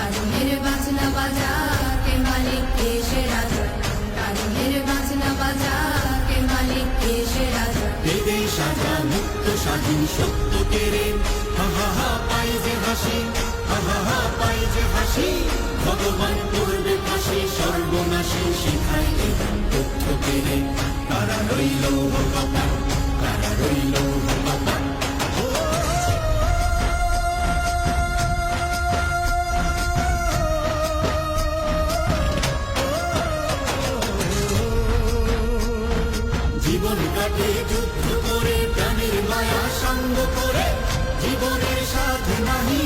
কারণের বাজনা বাজা কে মালিক এসে রাজা, কারণের বাজনা বাজা কে মালিক এসে রাজা। দেবে সাজা মুক্ত স্বাধীন সত্য কেড়ে, হা হা হা পাই যে হাসি, হা হা হা পাই যে হাসি। ভগবান করবে ফাঁসি সর্বনাশী, শিখাই এখান তথ্য কেড়ে। কারা রইল কপাল, কারা রইল কপাল। জীবন কাটে যুদ্ধ করে, প্রাণের মায়া সঙ্গ করে, জীবনের সাথে নাহি